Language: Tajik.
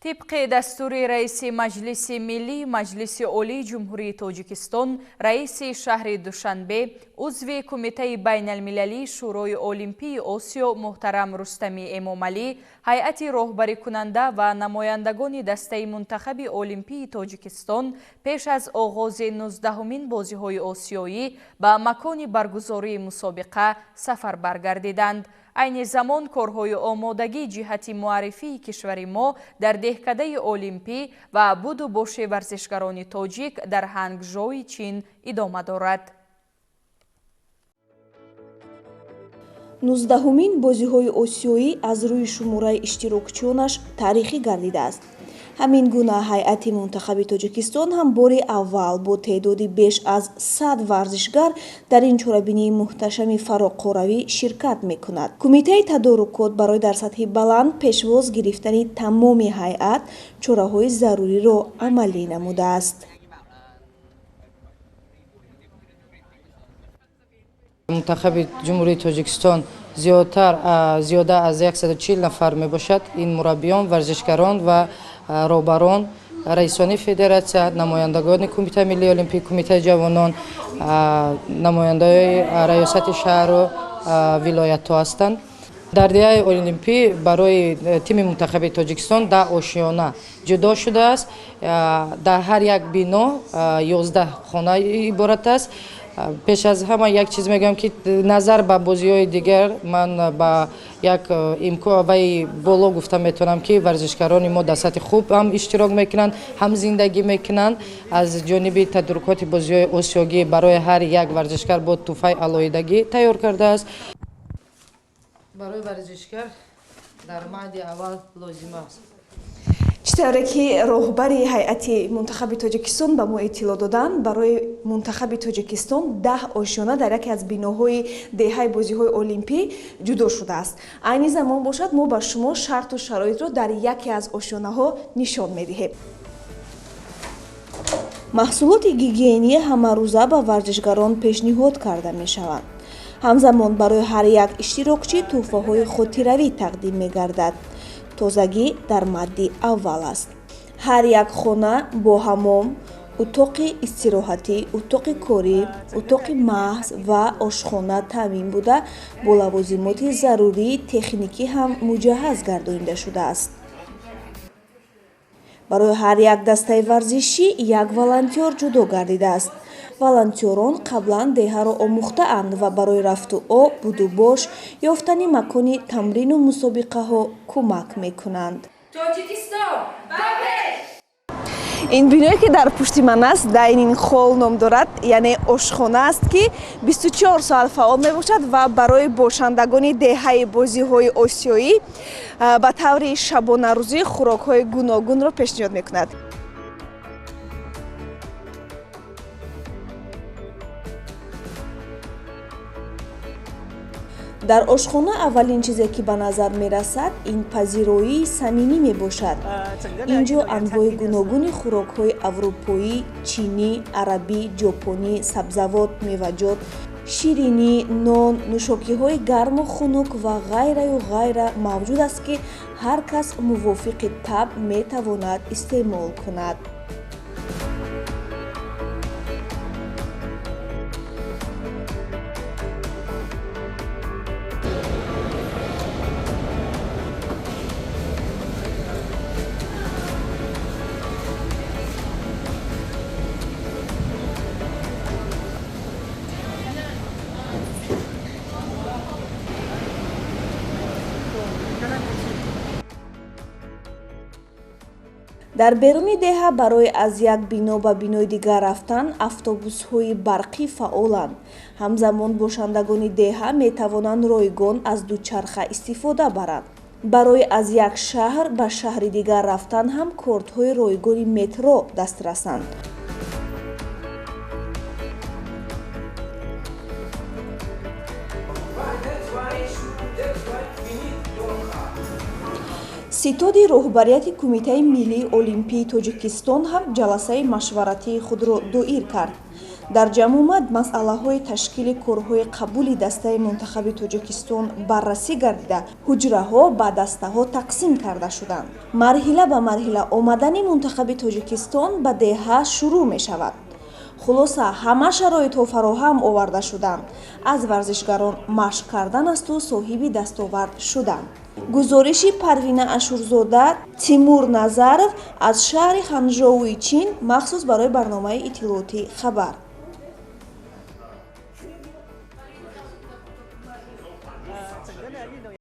طبق دستور رئیس مجلس ملی مجلس عالی جمهوری تاجیکستان، رئیس شهر دوشنبه، عضو کمیته بین المللی شورای المپی آسیا محترم رستمی امامعلی، هیئت راهبری کننده و نمایندگان دسته منتخب المپی تاجیکستان پیش از آغاز 19مین بازی‌های آسیایی به مکان برگزاری مسابقه سفر برگردیدند. عین زمان کارهای آمادگی جهت معرفی کشور ما در دهکده المپی و بود و باش ورزشکاران تاجیک در هنگژو چین ادامه دارد. 19مین бозиҳои осиёӣ аз рӯи шумораи иштирокчиёнаш таърихӣ гардидааст. ҳамин гуна ҳайати мунтахаби тоҷикистон ҳам бори аввал бо теъдоди беш аз 100 варзишгар дар ин чорабинии муҳташами фароқоравӣ ширкат мекунад. кумитаи тадорукот барои дар сатҳи баланд пешвоз гирифтани тамоми ҳайат чораҳои заруриро амалӣ намудааст. منتخب جمهوری تاجیکستان زیاده از 140 نفر می باشد. این مربیان، ورزشکاران و راهبران، رئیسان فدراسیون، نمایندگان کمیته ملی المپیک، کمیته جوانان، نماینده ریاست شهر و ولایت ها هستند. در دهه المپی برای تیم منتخب تاجیکستان 10 آشیانه جدا شده است. در هر یک بنا 11 خانه عبارت است. پیش از همه یک چیز میگم که نظر به بازی‌های دیگر من با یک امکان و بالا گفته میتونم که ورزشکاران ما در سطح خوب هم اشتراک میکنند، هم زندگی میکنند. از جانب تدارکات بازی‌های آسیایی برای هر یک ورزشکار با تحفه علایدگی تیار کرده است. برای ورزشکار در ماده اول لازم است. чӣ тавре ки роҳбари ҳайати мунтахаби тоҷикистон ба мо иттилоъ доданд, барои мунтахаби тоҷикистон 10 ошиёна дар яке аз биноҳои деҳаи бозиҳои олимпӣ ҷудо шудааст. айни замон бошад мо ба шумо шарту шароитро дар яке аз ошиёнаҳо нишон медиҳем. маҳсулоти гигиенӣ ҳамарӯза ба варзишгарон пешниҳод карда мешаванд. ҳамзамон барои ҳар як иштирокчӣ тӯҳфаҳои хотиравӣ тақдим мегардад. тозагӣ дар мадди аввал аст. ҳар як хона бо ҳамом, утоқи истироҳатӣ, утоқи корӣ, утоқи маҳз ва ошхона таъмин буда бо лавозимоти зарурии техникӣ ҳам муҷаҳҳаз гардонида шудааст. барои ҳар як дастаи варзишӣ як волонтёр ҷудо гардидааст. волонтёрон қаблан деҳаро омӯхтаанд ва барои рафту об, буду бош, ёфтани макони тамрину мусобиқаҳо кӯмак мекунанд. ин биное ки дар пушти ман аст дайнинг холл ном дорад, яъне ошхона аст ки 24 соат фаъол мебошад ва барои бошандагони деҳаи бозиҳои осиёӣ ба таври шабонарӯзӣ хӯрокҳои гуногунро пешниҳод мекунад. дар ошхона аввалин чизе ки ба назар мерасад ин пазироии самимӣ мебошад. инҷо анвои гуногуни хӯрокҳои аврупоӣ, чинӣ, арабӣ, ҷопонӣ, сабзавот, меваҷот, ширинӣ, нон, нӯшокиҳои гарму хунук ва ғайраю ғайра мавҷуд аст ки ҳар кас мувофиқи таб метавонад истеъмол кунад. дар беруни деҳа барои аз як бино ба бинои дигар рафтан автобусҳои барқӣ фаъоланд. ҳамзамон бошандагони деҳа метавонанд ройгон аз дучарха истифода баранд. барои аз як шаҳр ба шаҳри дигар рафтан ҳам кортҳои ройгони метро дастрасанд. ситоди роҳбарияти кумитаи миллии олимпии тоҷикистон ҳам ҷаласаи машваратии худро доир кард. дар ҷамъомад масъалаҳои ташкили корҳои қабули дастаи мунтахаби Тоҷикистон баррасӣ гардида, ҳуҷраҳо ба дастаҳо тақсим карда шуданд. Марҳила ба марҳила омадани мунтахаби Тоҷикистон ба деҳа шурӯъ мешавад. хулоса ҳама шароитҳо фароҳам оварда шуданд. Аз варзишгарон машқ кардан асту соҳиби дастовард шудан. гузориши Парвина Ашурзода, Тимур Назаров аз шаҳри Ханчжоуи Чин махсус барои барномаи иттилоотӣ хабар.